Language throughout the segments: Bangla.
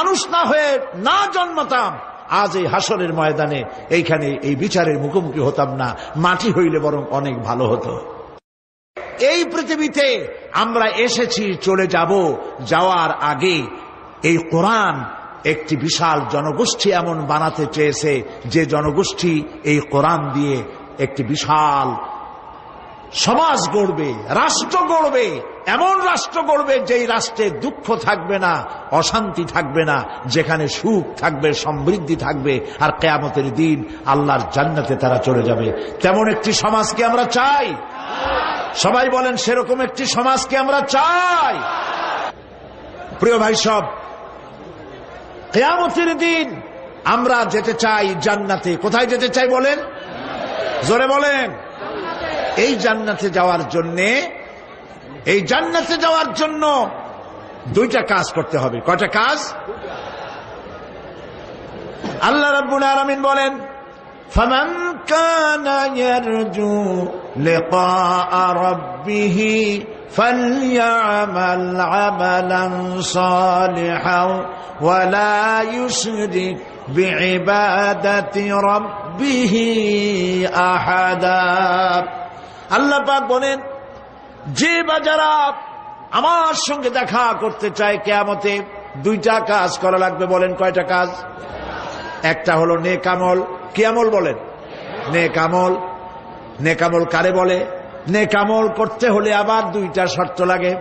মানুষ না হয়ে না জন্মাতাম, আজ এই হাসরের ময়দানে এইখানে এই বিচারের মুখোমুখি হতাম না, মাটি হইলে বরং অনেক ভালো হতো। এই পৃথিবীতে আমরা এসেছি, চলে যাব, যাওয়ার আগে এই কোরআন একটি বিশাল জনগোষ্ঠী এমন বানাতে চেয়েছে যে জনগোষ্ঠী এই কোরআন দিয়ে একটি বিশাল সমাজ গড়বে, রাষ্ট্র গড়বে, এমন রাষ্ট্র গড়বে যেই রাষ্ট্রে দুঃখ থাকবে না, অশান্তি থাকবে না, যেখানে সুখ থাকবে, সমৃদ্ধি থাকবে, আর কিয়ামতের দিন আল্লাহর জান্নাতে তারা চলে যাবে। তেমন একটি সমাজকে আমরা চাই। সবাই বলেন সেরকম একটি সমাজকে আমরা চাই। প্রিয় ভাই সব, কিয়ামতের দিন আমরা যেতে চাই জান্নাতে। কোথায় যেতে চাই বলেন? জোরে বলেন। এই জান্নাতে যাওয়ার জন্য দুইটা কাজ করতে হবে। কয়টা কাজ? আল্লাহ রাব্বুল আলামিন বলেন, ফামান কানা ইয়ারজু লিকাআ রাব্বিহি ফালইআমাল আমালান সালিহান ওয়া লা ইউশরিক বিইবাদাতি রাব্বিহি আহাদা। আল্লাহ পাক বলেন, যে বাজারা আমার সঙ্গে দেখা করতে চায় কিয়ামতে, দুইটা কাজ করা লাগবে। বলেন কয়টা কাজ? একটা হলো নেক আমল। কি আমল বলেন? নেক আমল। নেক আমল কারে বলে? নেক আমল করতে হলে আবার দুইটা শর্ত লাগে।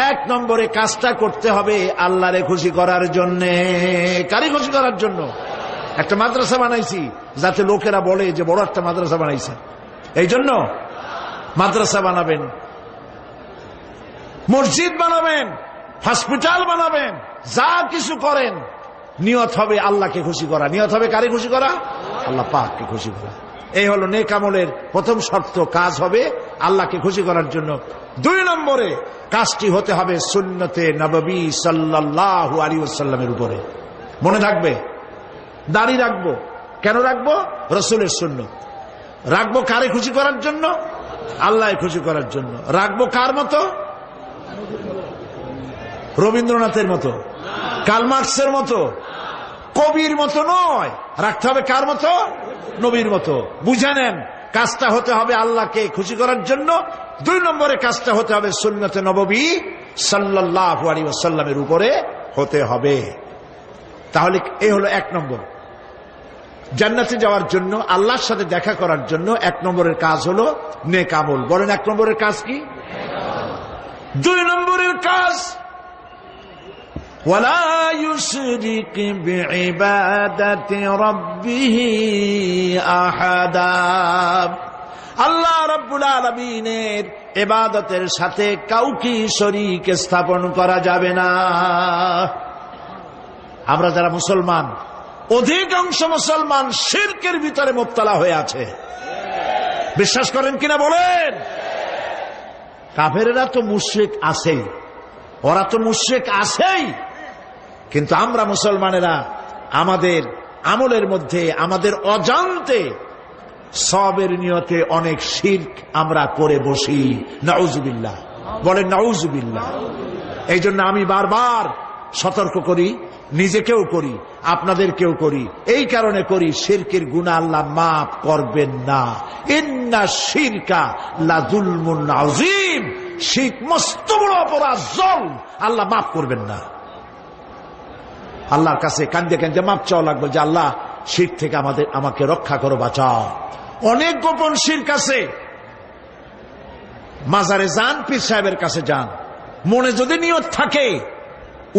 এক নম্বরে কাজটা করতে হবে আল্লাহরে খুশি করার জন্য। কারে খুশি করার জন্য? একটা মাদ্রাসা বানাইছি যাতে লোকেরা বলে যে বড় একটা মাদ্রাসা বানাইছে, এই জন্য মাদ্রাসা বানাবেন, মসজিদ বানাবেন, হসপিটাল বানাবেন, যা কিছু করেন নিয়ত হবে আল্লাহকে খুশি করা। নিয়ত হবে কারে খুশি করা? আল্লাহ পাককে খুশি করা। এই হলো নেক আমলের প্রথম শর্ত। কাজ হবে আল্লাহকে খুশি করার জন্য। দুই নম্বরে কাজটি হতে হবে সুন্নতে নববী সাল্লাল্লাহু আলাইহি ওয়াসাল্লামের উপরে। মনে থাকবে, দাড়ি রাখবো। কেন রাখবো? রাসূলের সুন্নত। রাখবো কারে খুশি করার জন্য? আল্লাহকে খুশি করার জন্য। রাখবো কার মতো? রবীন্দ্রনাথের মতো, কার্ল মার্কসের মতো, কবির মতো নয়। রাখতে হবে কার মতো? নবীর মতো। বুঝে নেন, কাজটা হতে হবে আল্লাহকে খুশি করার জন্য। দুই নম্বরে কাজটা হতে হবে সুন্নতে নববী সাল্লাল্লাহু আলাইহি ওয়াসাল্লামের উপরে হতে হবে। তাহলে এই হলো এক নম্বর। জান্নাতে যাওয়ার জন্য, আল্লাহর সাথে দেখা করার জন্য এক নম্বরের কাজ হলো নেক আমল। বলেন এক নম্বরের কাজ কি? দুই নম্বরের কাজ ওয়ালা ইউশরিক বিইবাদাতি রাব্বিহি আহাদা। আল্লাহ রাব্বুল আলামিনের ইবাদতের সাথে কাউকে শরীক স্থাপন করা যাবে না। আমরা যারা মুসলমান, অধিকাংশ মুসলমান শিরকের ভিতরে মুবতালা হয়ে আছে। বিশ্বাস করেন কিনা বলেন? কাফেরেরা তো মুশরিক আছেই, ওরা তো মুশরিক আছেই, কিন্তু আমরা মুসলমানেরা আমাদের আমলের মধ্যে, আমাদের অজান্তে সবের নিয়তে অনেক শিরক আমরা করে বসি। নাউজুবিল্লাহ। বলেন নাউজুবিল্লাহ। এই জন্য আমি বারবার সতর্ক করি, নিজেকেও করি, আপনাদেরকেও করি। এই কারণে করি, শিরকের গুনাহ আল্লাহ মাফ করবেন না। ইন্না শিরকা লাযুলমুন আযীম। শিরক মস্ত বড় অপরাধ, জুলম, আল্লাহ মাফ করবেন না। আল্লাহর কাছে কান্দে কান্দে মাফ চাওয়া লাগবে যে আল্লাহ শিরক থেকে আমাকে রক্ষা করো, বাঁচাও। অনেক গোপন শিরক আছে। মাজারে যান, পীর সাহেবের কাছে যান, মনে যদি নিয়ত থাকে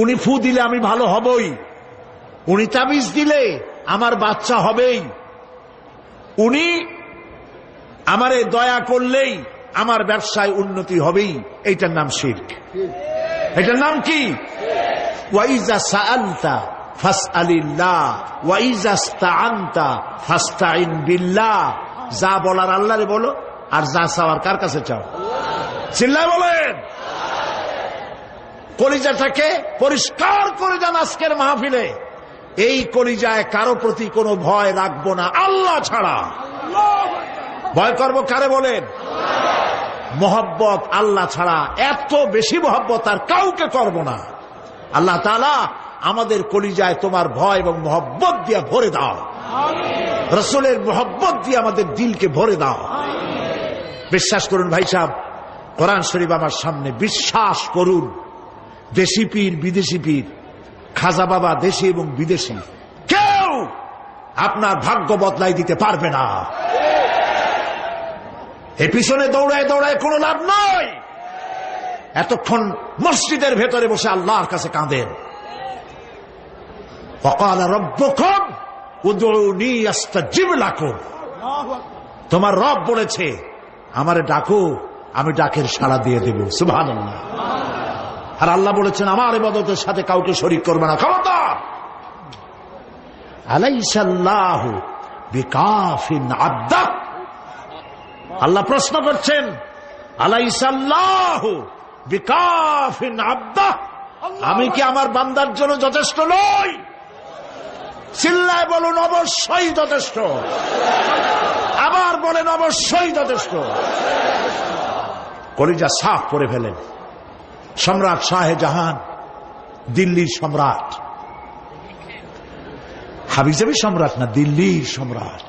উনি ফু দিলে আমি ভালো হবই, উনি তাবিজ দিলে আমার বাচ্চা হবেই, উনি আমারে দয়া করলেই আমার ব্যবসায় উন্নতি হবেই, এইটার নাম শিরক। এটার নাম কি? ওয়াইজা সাআলতা ফাসআলিল্লাহ ওয়াইজা ইসতাআনতা ফাসতাইন বিল্লাহ। যা বলার আল্লাহরে বলো, আর যা চাওয়ার কার কাছে চাও? চিল্লায় বলেন। কলিজাটাকে পরিষ্কার করে যান আজকের মাহফিলে। এই কলিজায় কারো প্রতি কোনো ভয় রাখবো না আল্লাহ ছাড়া। ভয় করবো কারে বলেন? মহব্বত আল্লাহ ছাড়া, এত বেশি মহব্বত আর কাউকে করব না। আল্লাহ তাআলা আমাদের কলিজায় তোমার ভয় এবং মহব্বত দিয়ে ভরে দাও, রাসূলের মহব্বত দিয়ে আমাদের দিলকে ভরে দাও। বিশ্বাস করুন ভাই সাহেব, কোরআন শরীফ আমার সামনে, বিশ্বাস করুন, দেশি পীর বিদেশি পীর, খাজা বাবা দেশি এবং বিদেশি, কেউ আপনার ভাগ্য বদলাই দিতে পারবে না। এর পিছনে দৌড়ায় দৌড়ায় কোনো লাভ নয়। এতক্ষণ মসজিদের ভেতরে বসে আল্লাহর কাছে কাঁদেন। ওয়াকালা রাব্বুকুম উদউনি আস্তাজিব লাকুম। তোমার রব বলেছে আমারে ডাকো, আমি ডাকের সাড়া দিয়ে দেব। সুবহানাল্লাহ। আর আল্লাহ বলেছেন আমার ইবাদতের সাথে কাউকে শরীক করবে না। খবরদার। আলাইসাল্লাহু বিকাফিন আবদা। আল্লাহ প্রশ্ন করছেন, আলাইসাল্লাহু বিকাফিন আবদা, আমি কি আমার বান্দার জন্য যথেষ্ট নই? চিল্লায় বলুন অবশ্যই যথেষ্ট। আবার বলেন অবশ্যই যথেষ্ট। কলিজা সাফ করে ফেলেন। সম্রাট শাহজাহান, দিল্লির সম্রাট, হাবিজাবি সম্রাট না, দিল্লির সম্রাট।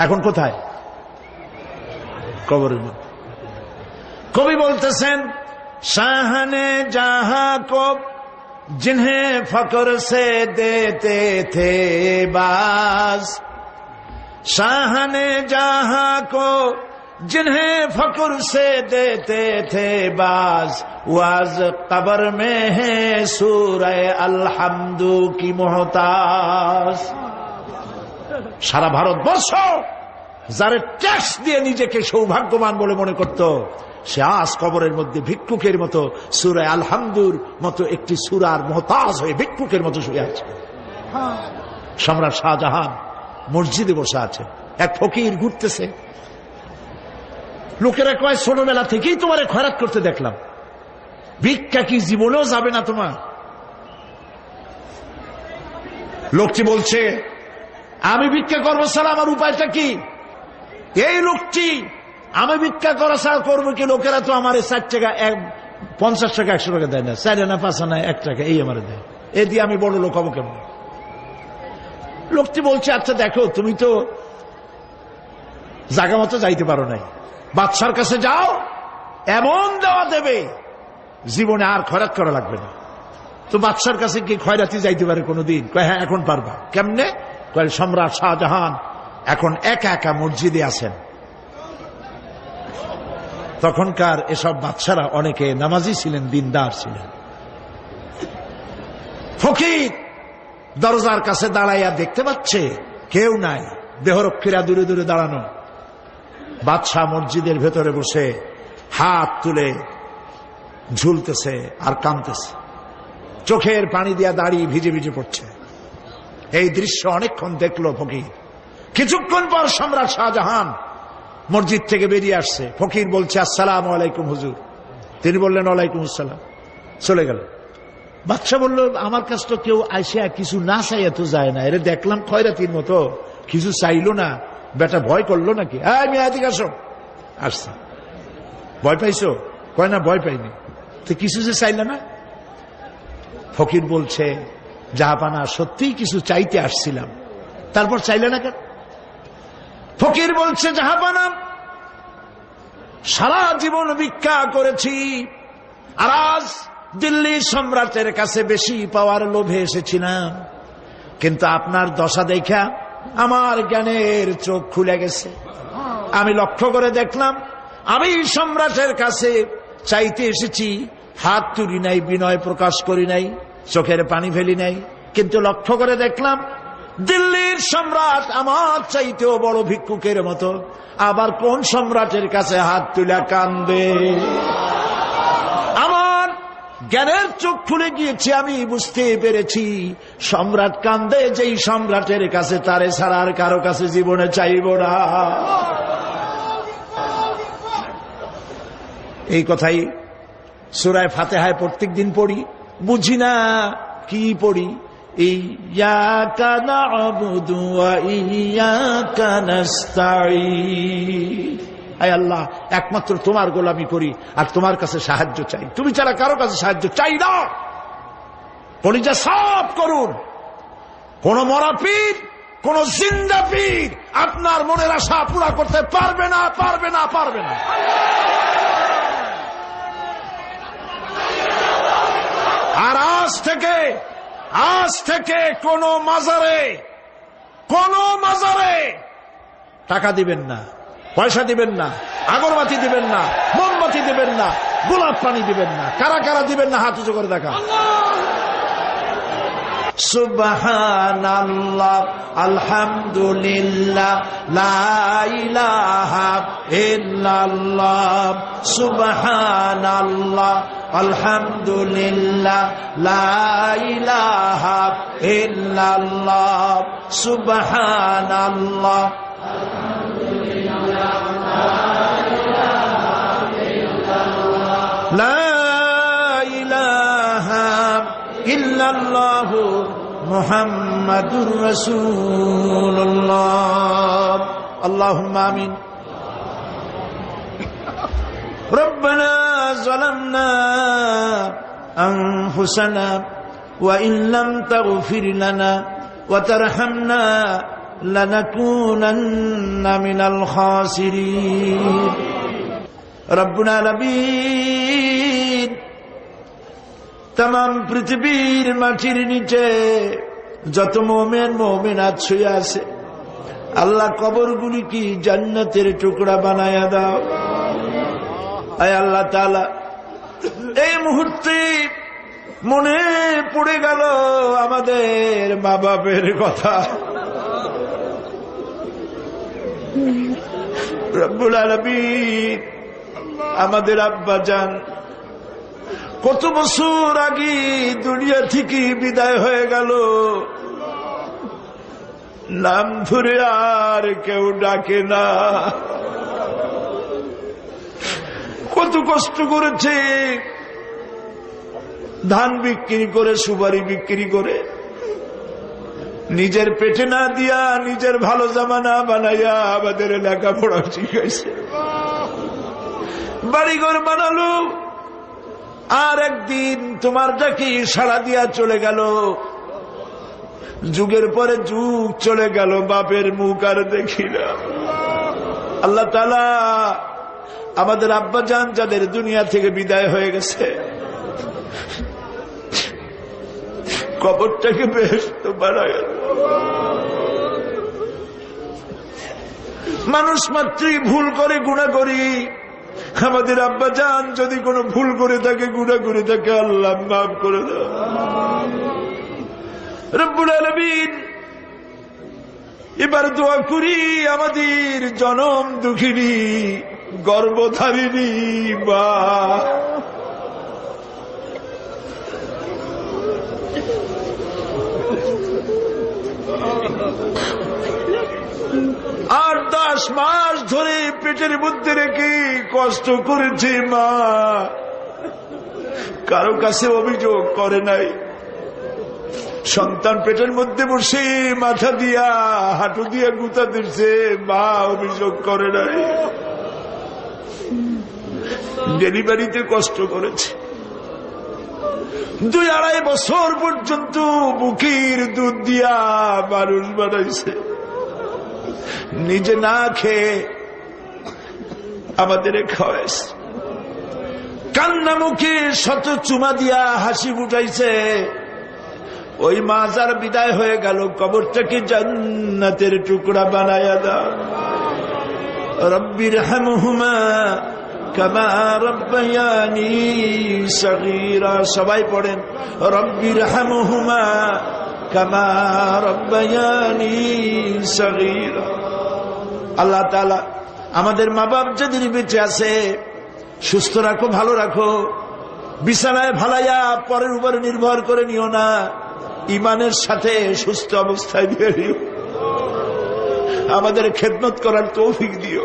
এখন কোথায়? কবরের মধ্যে। কবি বলতেছেন, শাহনে জাহাঁ কো जिन्हें फकर से देते थे बाज, शाहने जहां को जिन्हें फकर से देते थे बाज, वाज कब्र में है सूरह अलहम्दु की मोहताज। সারা ভারতবর্ষ যারা ট্যাক্স দিয়ে নিজেকে সৌভাগ্যবান বলে মনে করত, সে আজ কবরের মধ্যে ভিক্ষুকের মতো সূরা আলহামদুর মতো একটি সূরার মুহতাজ হয়ে ভিক্ষুকের মতো শুয়ে আছে। সম্রাট শাহজাহান মসজিদে বসে আছে, এক ফকির ঘুরতেছে। লোকেরা কয় ছোটবেলা থেকেই তোমার খয়রাত করতে দেখলাম, ভিক্ষা কি জীবনেও যাবে না তোমার? লোকটি বলছে আমি ভিক্ষা করবো ছাড়া আমার উপায়টা কি? এই লোকটি আমি ভিক্ষা করা ছাড়া করবো কি? লোকেরা তো আমার 60 টাকা 50 টাকা 100 টাকা দেয় না, 4 আনা 5 আনা 1 টাকা এই আমার দেয়, এ দিয়ে আমি বড় লোক হবো কেমন? লোকটি বলছে আচ্ছা দেখো, তুমি তো জায়গা মতো যাইতে পারো নাই, বাদশার কাছে যাও, এমন দেওয়া দেবে জীবনে আর খয়রাত করা লাগবে না। তো বাদশার কাছে কি খয়রাতি যাইতে পারে কোনোদিন? কয় হ্যাঁ এখন পারবা। কেমনে? কয় সম্রাট শাহজাহান এখন একা একা মসজিদে আছেন। তখনকার এসব বাদশারা অনেকে নামাজি ছিলেন, দিনদার ছিলেন। ফকির দরজার কাছে দাঁড়াইয়া দেখতে পাচ্ছে কেউ নাই, দেহরক্ষীরা দূরে দূরে দাঁড়ানো। বাদশাহ মসজিদের ভেতরে বসে হাত তুলে ঝুলতেছে আর কাঁদতেছে, চোখের পানি দিয়া দাঁড়িয়ে ভিজে ভিজে পড়ছে। এই দৃশ্য অনেকক্ষণ দেখলো ফকির। কিছুক্ষণ পর সম্রাট শাহজাহান মসজিদ থেকে বেরিয়ে আসছে। ফকির বলছে আসসালামু আলাইকুম হুজুর। তিনি বললেন ওয়ালাইকুম আসসালাম, চলে গেল। বাদশা বলল আমার কাছে তো কেউ আইসা কিছু না চাই এত যায় না, এর দেখলাম খয়রাতির মতো কিছু চাইলো না, বেটা ভয় করলো নাকি? আমি এদিকে আসো। আসছে। ভয় পাইছো? কয় না ভয় পাইনি। তো কিছু যে চাইলে না? ফকির বলছে জাহাপানা সত্যিই কিছু চাইতে আসছিলাম, তারপর চাইলে না কেন? ফকির বলছে জাহাপানা সারা জীবন ভিক্ষা করেছি, আর আজ দিল্লি সম্রাটের কাছে বেশি পাওয়ার লোভে এসেছিলাম, কিন্তু আপনার দশা দেখা আমার জ্ঞানের চোখ খুলে গেছে। আমি লক্ষ্য করে দেখলাম আমি সম্রাটের কাছে চাইতে এসেছি, হাত তুলি নাই, বিনয় প্রকাশ করি নাই, চোখের পানি ফেলি নাই, কিন্তু লক্ষ্য করে দেখলাম দিল্লির সম্রাট আমার চাইতেও বড় ভিক্ষুকের মতো। আবার কোন সম্রাটের কাছে হাত তুলে কাঁদবে? আমার জ্ঞানের চোখ খুলে গিয়েছে, আমি বুঝতে পেরেছি সম্রাট কান্দে যেই সম্রাটের কাছে, তারে ছাড়া আর কারো কাছে জীবনে চাইব না। এই কথাই সূরা ফাতিহায় প্রত্যেক দিন পড়ি, বুঝি না কি পড়ি। ইয়াকা না'বুদু ওয়া ইয়াকা নাস্তাঈন। আয় আল্লাহ, একমাত্র তোমার গোলামি করি আর তোমার কাছে সাহায্য চাই, তুমি ছাড়া কারো কাছে সাহায্য চাই না। কলিজা সাফ করুন। কোন মরা পীর, কোন জিন্দা পীর আপনার মনের আশা পুরা করতে পারবে না, পারবে না, পারবে না। আর আজ থেকে কোন মাজারে টাকা দিবেন না, পয়সা দিবেন না, আগরবাতি দিবেন না, মোমবাতি দিবেন না, গোলাপ পানি দিবেন না। কারা কারা দিবেন না হাত উঁচু করে দেখা। সুবহানাল্লাহ, আলহামদুলিল্লাহ, লা ইলাহা ইল্লাল্লাহ। সুবহানাল্লাহ, আলহামদুলিল্লাহ, লা ইলাহা ইল্লাল্লাহ। সুবহানাল্লাহ, লা ইলাহা ইল্লাল্লাহ, মুহাম্মাদুর রাসূলুল্লাহ। আল্লাহুম্মা আমিন। রব্বানা যালামনা আনফুসানা ওয়া ইন লাম তাগফির লানা ওয়া তারহামনা লানাকুনান্না মিনাল খাসিরিন। রব্বুল আলামিন, তাম পৃথিবীর মাটির নিচে যত মুমিনাত শুয়ে আছে, আল্লাহ কবরগুলি কি জান্নাতের টুকরা বানায়া দাও। আয় আল্লাহ তাআলা, এই মুহূর্তে মনে পড়ে গেল আমাদের মা বাপের কথা। রব্বুল আলামিন, আমাদের আব্বা জান কত বছর আগে দুনিয়া থেকে বিদায় হয়ে গেল, নাম ধরে আর কেউ ডাকে না। কত কষ্ট করেছে, ধান বিক্রি করে, সুপারি বিক্রি করে, নিজের পেটে না দিয়া নিজের ভালো জামা না বানাইয়া আমাদের লেখাপড়া শিখাইছে, বাড়িঘর বানালো। আর একদিন তোমার ডাকি সাড়া দিয়া চলে গেল। যুগের পরে যুগ চলে গেল, বাপের মুখ আর দেখি না। আল্লাহ তাআলা, আমাদের আব্বা জান যাদের দুনিয়া থেকে বিদায় হয়ে গেছে, কবরটাকে বেহেশত বানায়। মানুষ মাত্রই ভুল করে, গুনাহ করি। আমাদের আব্বা জান যদি কোনো ভুল করে থাকে, গুনাহ করে থাকে, আল্লাহ মাফ করে দাও। রব্বুল আলামিন, এবার দোয়া করি আমাদের জনম দুঃখিনী গর্ভধারিণী মা, আর 10 মাস ধরে পেটের মধ্যে রেখে কষ্ট করেছে মা, কারো কাছে অভিযোগ করে নাই। সন্তান পেটের মধ্যে বসে মাথা দিয়া হাঁটু দিয়া গুতা দিচ্ছে, মা অভিযোগ করে নাই। ডেলিভারিতে কষ্ট করেছে, 2-2.5 বছর পর্যন্ত বুকের দুধ দিয়া মানুষ বানাইছে, নিজে না খেয়ে আমাদের খাওয়াইছে। কান্না মুখে শত চুমা দিয়া হাসি ফুটাইছে। ওই মা যার বিদায় হয়ে গেল, কবরটাকে জান্নাতের টুকরা বানায়া দাও। রব্বির হামহুমা কামা রব্বায়ানি সগীরা। সবাই পড়েন, রব্বির হামহুমা কামা রব্বায়ানি সগীরা। আল্লাহ তাআলা, আমাদের মা বাপ যাদের বেঁচে আছে, সুস্থ রাখো, ভালো রাখো। বিছানায় ভালাইয়া পরের উপরে নির্ভর করে নিও না, ইমানের সাথে সুস্থ অবস্থায় দিয়ে দিও। আমাদের খেদমত করার তৌফিক দিও।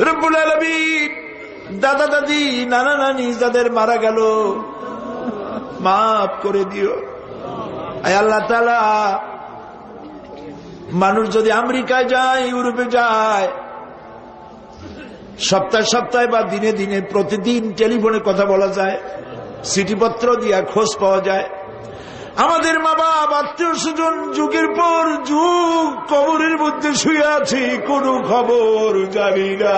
রব্বুল আলামিন, দাদা দাদি, নানা নানি যাদের মারা গেল, মাফ করে দিও। আয় আল্লাহ তাআলা, মানুষ যদি আমেরিকায় যায়, ইউরোপে যায়, সপ্তাহে সপ্তাহে বা দিনে দিনে প্রতিদিন টেলিফোনে কথা বলা যায়, চিঠিপত্র দিয়া খোঁজ পাওয়া যায়, আমাদের মা বাপ আত্মীয় স্বজন যুগের পর যুগ কবরের মধ্যে শুয়ে আছি, কোনো খবর জানি না।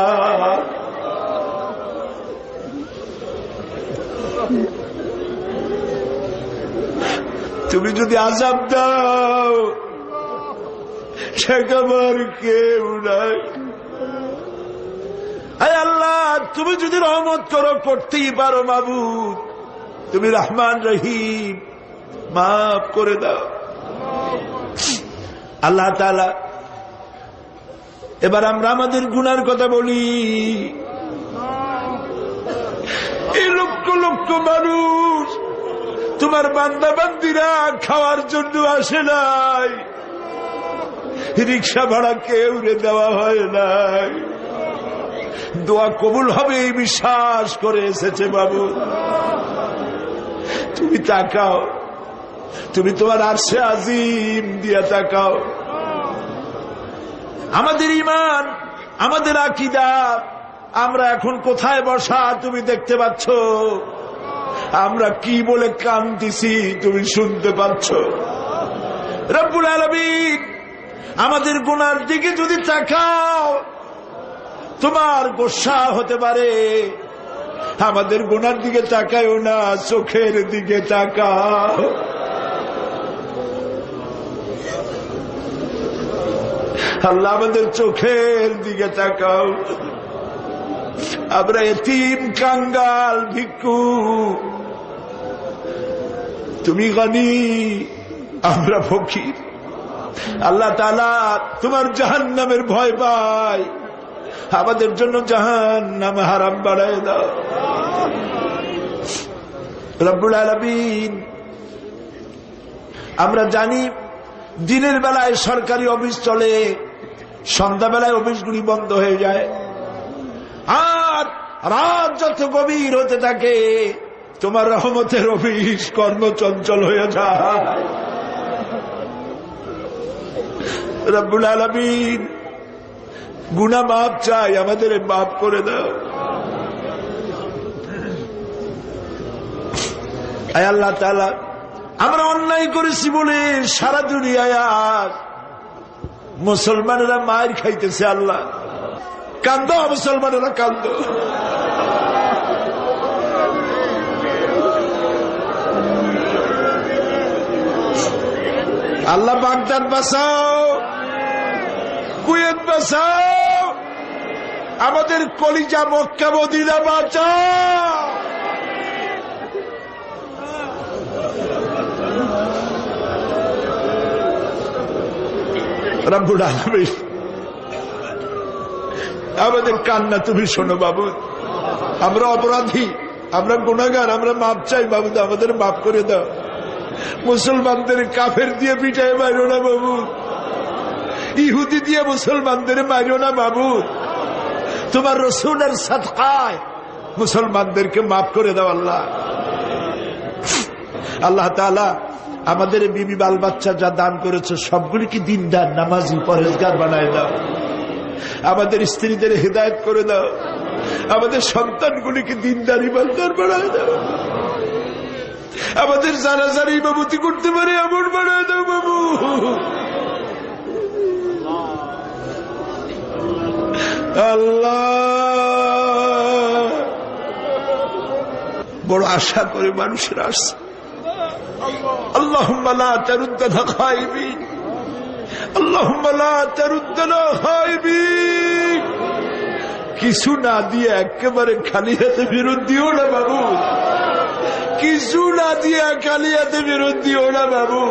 তুমি যদি আযাব দাও ঠেকাবার কেউ নাই। আয় আল্লাহ, তুমি যদি রহমত করো, করতেই পারো মাবুদ, তুমি রহমান রহিম, মাফ করে দাও। আল্লাহ তাআলা, এবার আমরা আমাদের গুনার কথা বলি। এই লক্ষ লক্ষ মানুষ তোমার বান্দা বান্দিরা খাওয়ার জন্য আসে নাই, রিক্সা ভাড়া কেউ দেওয়া হয় নাই, দোয়া কবুল হবে এই বিশ্বাস করে এসেছে। বাবু তুমি তাকাও, তুমি তোমার আরশে আজিম দিয়া তাকাও। আমাদের ঈমান, আমাদের আকীদা, আমরা এখন কোথায় বসা তুমি দেখতে পাচ্ছ, আমরা কি বলে কাঁদতেছি তুমি শুনতে পাচ্ছ। রব্বুল আলামিন আমাদের গুনার দিকে যদি তাকাও তোমার গোসা হতে পারে। আমাদের গুনার দিকে তাকায়ও না, চোখের দিকে তাকাও। আল্লাহ আমাদের চোখের দিকে তাকাও। আমরা এতিম, কাঙ্গাল, ভিক্ষু, তুমি গনি, আমরা ফকির। আল্লাহ তাআলা তোমার জাহান্নামের ভয় পাই, আমাদের জন্য জাহান্নাম হারাম বানায় দাও। রব্বুল আলামিন, আমরা জানি দিনের বেলায় সরকারি অফিস চলে, সন্ধ্যাবেলায় অফিসগুলি বন্ধ হয়ে যায়, আর রাত যত গভীর হতে থাকে তোমার রহমতের অফিস কর্মচঞ্চল হয়ে যায়। রব্বুল আলামিন, গুনাহ মাফ চাই, আমাদের মাফ করে দাও। আয় আল্লাহ তাআলা, আমরা অন্যায় করেছি বলে সারা দুনিয়ায় আজ মুসলমানেরা মার খাইতেছে। আল্লাহ, কান্দো মুসলমানেরা, কান্দো। আল্লাহ বাগদাদ বাঁচাও, কুয়েত বাঁচাও, আমাদের কলিজা মক্কা মদিনা বাঁচাও। রব্বুল আলামিন, আমাদের কান্না তুমি শোনো বাবু। আমরা অপরাধী, আমরা গুনাহগার, আমরা মাপ চাই বাবু, আমাদের মাফ করে দাও। মুসলমানদের কাফের দিয়ে পিটায় মারো না বাবু, ইহুদি দিয়ে মুসলমানদের মারো না বাবু। তোমার রাসূলের সাদকায় মুসলমানদেরকে মাফ করে দাও আল্লাহ। আল্লাহ তাআলা আমাদের বিবি বাল বাচ্চা যা দান করেছে সবগুলিকে দিনদার, নামাজি, পরেজগার বানায় দাও। আমাদের স্ত্রীদের হেদায়েত করে দাও, আমাদের সন্তানগুলিকে দিনদার, ইমানদার বানায় দাও। আমাদের যারা যারা ইমামতি করতে পারে এমন বানায় দাও বাবু। আল্লাহ, বড় আশা করে মানুষের আসছে। আল্লাহুম্মা লা তারুদ্দানা খায়বিন, আল্লাহুম্মা লা তারুদ্দানা খায়বিন। কিছু না দিয়ে একেবারে খালি হাতে ফেরত দিও না বাবু, কিছু না দিয়ে খালি হাতে ফেরত দিও না বাবু।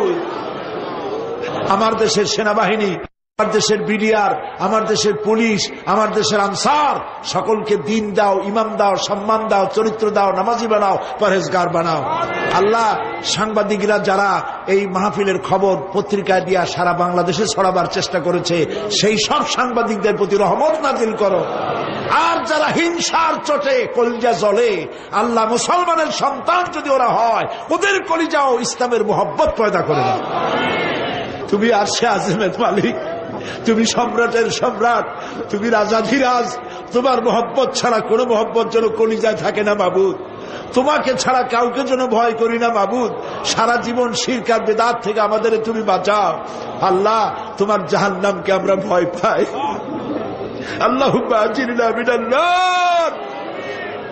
আমার দেশের সেনাবাহিনী, আমার দেশের বিডিআর, আমার দেশের পুলিশ, আমার দেশের আনসার, সকলকে দিন দাও, ইমাম দাও, সম্মান দাও, চরিত্র দাও, নামাজি বানাও, পরহেজগার বানাও। আল্লাহ, সাংবাদিকরা যারা এই মাহফিলের খবর পত্রিকায় দিয়া সারা বাংলাদেশে ছড়াবার চেষ্টা করেছে, সেই সব সাংবাদিকদের প্রতি রহমত নাজিল করো। আর যারা হিংসার চোটে কলিজা জ্বলে, আল্লাহ, মুসলমানের সন্তান যদি ওরা হয়, ওদের কলিজাও ইসলামের মোহব্বত পয়দা করে দাও। তুমি আরশে আজিমের মালিক, তুমি সম্রাটের সম্রাট, তুমি রাজাধিরাজ। তোমার মোহব্বত ছাড়া কোনো মোহব্বত যেন কলিজায় থাকে না বাবু। তোমাকে ছাড়া কাউকে যেন ভয় করি না মাবুদ। সারা জীবন শিরক আর বিদআত থেকে আমাদের তুমি বাঁচাও আল্লাহ। তোমার জাহান্নামকে আমরা ভয় পাই। আল্লাহুম্মা আজিরনা মিনান নার,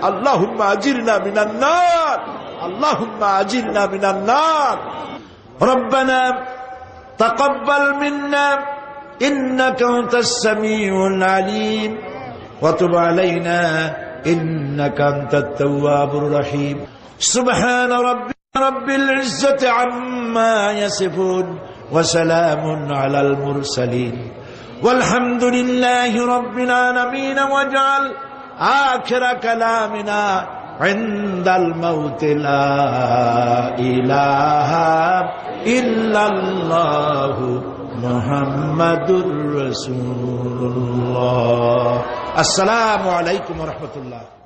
আল্লাহুম্মা আজিরনা মিনান নার, আল্লাহুম্মা আজিরনা মিনান নার। রব্বানা তাকাব্বাল মিন্না ইন্নাকা আনতাস সামিউল আলিম ওয়া তুব আলাইনা ইন্নাকা আনতাত তাওয়াবুর রহিম। সুবহান রাব্বিল ইজ্জাতি আম্মা ইয়াসিফুন ওয়া সালামুন আলাল মুরসালিন والحمد لله رب العالمين واجعل آخر كلامنا عند الموت لا إله إلا الله محمد رسول الله. السلام عليكم ورحمة الله.